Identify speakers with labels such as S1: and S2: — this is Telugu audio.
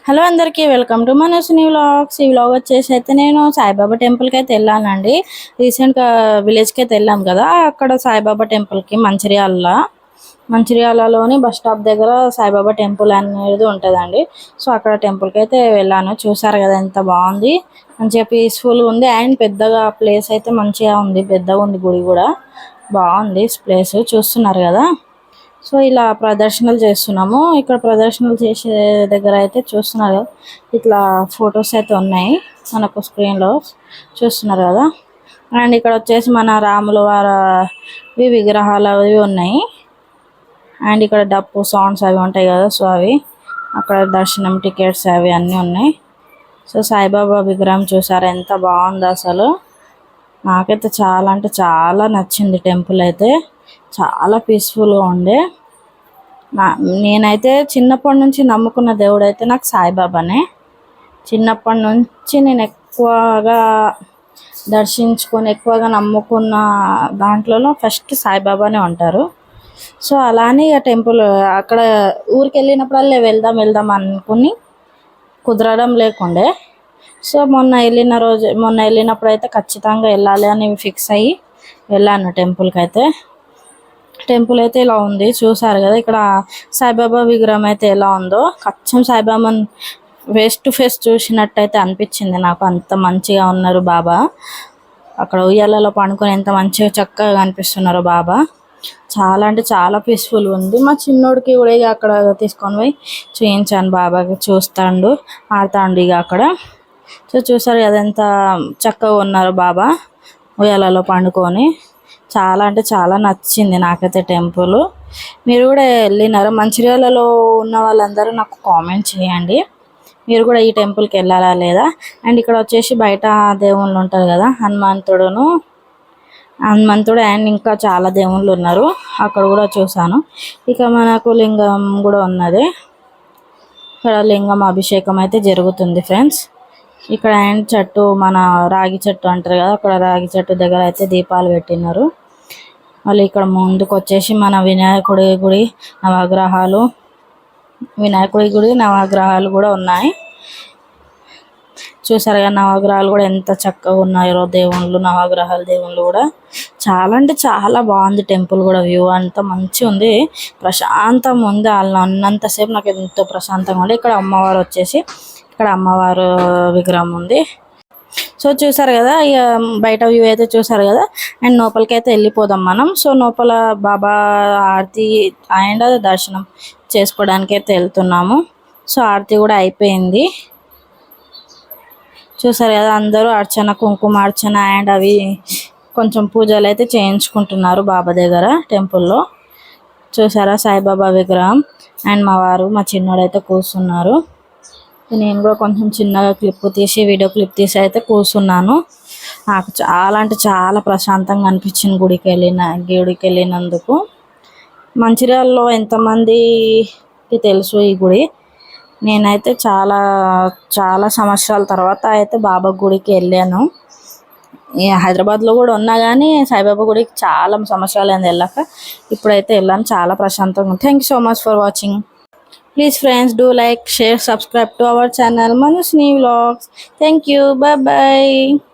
S1: హలో అందరికీ వెల్కమ్ టు మనోజ్ని వ్లాగ్స్. ఈ వ్లాగ్ వచ్చేసి అయితే నేను సాయిబాబా టెంపుల్కి అయితే వెళ్ళానండి. రీసెంట్గా విలేజ్కి అయితే వెళ్ళాం కదా, అక్కడ సాయిబాబా టెంపుల్కి మంచిర్యాలలోని బస్ స్టాప్ దగ్గర సాయిబాబా టెంపుల్ అనేది ఉంటుందండి. సో అక్కడ టెంపుల్కి అయితే వెళ్ళాను. చూసారు కదా ఎంత బాగుంది, మంచిగా పీస్ఫుల్గా ఉంది అండ్ పెద్దగా ప్లేస్ అయితే మంచిగా ఉంది, పెద్దగా ఉంది, గుడి కూడా బాగుంది ప్లేస్ చూస్తున్నారు కదా. సో ఇలా ప్రదర్శనలు చేస్తున్నాము. ఇక్కడ ప్రదర్శనలు చేసే దగ్గర అయితే చూస్తున్నారు ఇట్లా ఫొటోస్ అయితే ఉన్నాయి మనకు స్క్రీన్లో చూస్తున్నారు కదా. అండ్ ఇక్కడ వచ్చేసి మన రాముల వారి విగ్రహాలు అవి ఉన్నాయి. అండ్ ఇక్కడ డప్పు సౌండ్స్ అవి ఉంటాయి కదా, సో అవి అక్కడ దర్శనం టికెట్స్ అవి అన్నీ ఉన్నాయి. సో సాయిబాబా విగ్రహం చూసారు ఎంత బాగుందో, అసలు నాకైతే చాలా అంటే చాలా నచ్చింది. టెంపుల్ అయితే చాలా పీస్ఫుల్గా ఉండే. నేనైతే చిన్నప్పటి నుంచి నమ్ముకున్న దేవుడు అయితే నాకు సాయిబాబానే. చిన్నప్పటి నుంచి నేను ఎక్కువగా దర్శించుకొని ఎక్కువగా నమ్ముకున్న దాంట్లో ఫస్ట్ సాయిబాబానే ఉంటారు. సో అలానే ఇక టెంపుల్ అక్కడ ఊరికి వెళ్ళినప్పుడల్లా వెళ్దాం అనుకుని కుదరడం లేకుండే. సో మొన్న వెళ్ళినప్పుడు అయితే ఖచ్చితంగా వెళ్ళాలి అని ఫిక్స్ అయ్యి వెళ్ళాను టెంపుల్కి అయితే. టెంపుల్ అయితే ఇలా ఉంది చూసారు కదా. ఇక్కడ సాయిబాబా విగ్రహం అయితే ఎలా ఉందో, అచ్చం సాయిబాబాని ఫేస్ టు ఫేస్ చూసినట్టయితే అనిపించింది నాకు. అంత మంచిగా ఉన్నారు బాబా. అక్కడ ఉయ్యాలలో పండుకొని ఎంత మంచిగా చక్కగా కనిపిస్తున్నారు బాబా. చాలా అంటే చాలా పీస్ఫుల్ ఉంది. మా చిన్నోడికి కూడా ఇక అక్కడ తీసుకొని పోయి చూయించాను, బాబాకి చూస్తాడు ఆడతాడు ఇక అక్కడ. సో చూసారు కదా ఎంత చక్కగా ఉన్నారు బాబా ఉయ్యాలలో పండుకొని. చాలా అంటే చాలా నచ్చింది నాకైతే టెంపుల్. మీరు కూడా వెళ్ళినారా? మంచిర్యాలలో ఉన్న వాళ్ళందరూ నాకు కామెంట్ చేయండి, మీరు కూడా ఈ టెంపుల్కి వెళ్ళాలా లేదా. అండ్ ఇక్కడ వచ్చేసి బయట దేవుళ్ళు ఉంటారు కదా, హనుమంతుడు అండ్ ఇంకా చాలా దేవుళ్ళు ఉన్నారు, అక్కడ కూడా చూసాను. ఇక మనకు లింగం కూడా ఉన్నది, ఇక్కడ లింగం అభిషేకం అయితే జరుగుతుంది ఫ్రెండ్స్. ఇక్కడ అండ్ చెట్టు, మన రాగి చెట్టు అంటారు కదా, అక్కడ రాగి చెట్టు దగ్గర అయితే దీపాలు పెట్టినారు. మళ్ళీ ఇక్కడ ముందుకు వచ్చేసి మన వినాయకుడి గుడి నవగ్రహాలు కూడా ఉన్నాయి. చూసారు కదా నవగ్రహాలు కూడా ఎంత చక్కగా ఉన్నాయో దేవుళ్ళు, నవగ్రహాల దేవుళ్ళు కూడా చాలా అంటే చాలా బాగుంది. టెంపుల్ కూడా వ్యూ అంతా మంచిగా ఉంది, ప్రశాంతంగా ఉంది. వాళ్ళు అన్నంతసేపు నాకు ఎంతో ప్రశాంతంగా ఉంది. ఇక్కడ అమ్మవారు వచ్చేసి ఇక్కడ అమ్మవారు విగ్రహం ఉంది. సో చూసారు కదా, ఇక బయట వ్యూ అయితే చూసారు కదా. అండ్ లోపలికి అయితే వెళ్ళిపోదాం మనం. సో లోపల బాబా ఆరతి అండ్ దర్శనం చేసుకోవడానికి అయితే వెళ్తున్నాము. సో ఆరతి కూడా అయిపోయింది చూసారు కదా. అందరూ అర్చన, కుంకుమ అర్చన అండ్ అవి కొంచెం పూజలు అయితే చేయించుకుంటున్నారు బాబా దగ్గర టెంపుల్లో. చూసారా సాయిబాబా విగ్రహం అండ్ మా చిన్నోడు అయితే కూర్చున్నారు. నేను కూడా కొంచెం చిన్నగా వీడియో క్లిప్ తీసి అయితే కూర్చున్నాను. నాకు చాలా అంటే చాలా ప్రశాంతంగా అనిపించింది గుడికి వెళ్ళినందుకు. మంచిర్యాలలో ఎంతమందికి తెలుసు ఈ గుడి? నేనైతే చాలా చాలా సంవత్సరాల తర్వాత అయితే బాబా గుడికి వెళ్ళాను. హైదరాబాద్లో కూడా ఉన్నా కానీ సాయిబాబా గుడికి చాలా సంవత్సరాలు అయింది వెళ్ళాక. ఇప్పుడైతే వెళ్ళాను, చాలా ప్రశాంతంగా ఉంది. Thank you so much for watching. Please friends, do like, share, subscribe to our channel Manusni Vlogs. Thank you. Bye bye.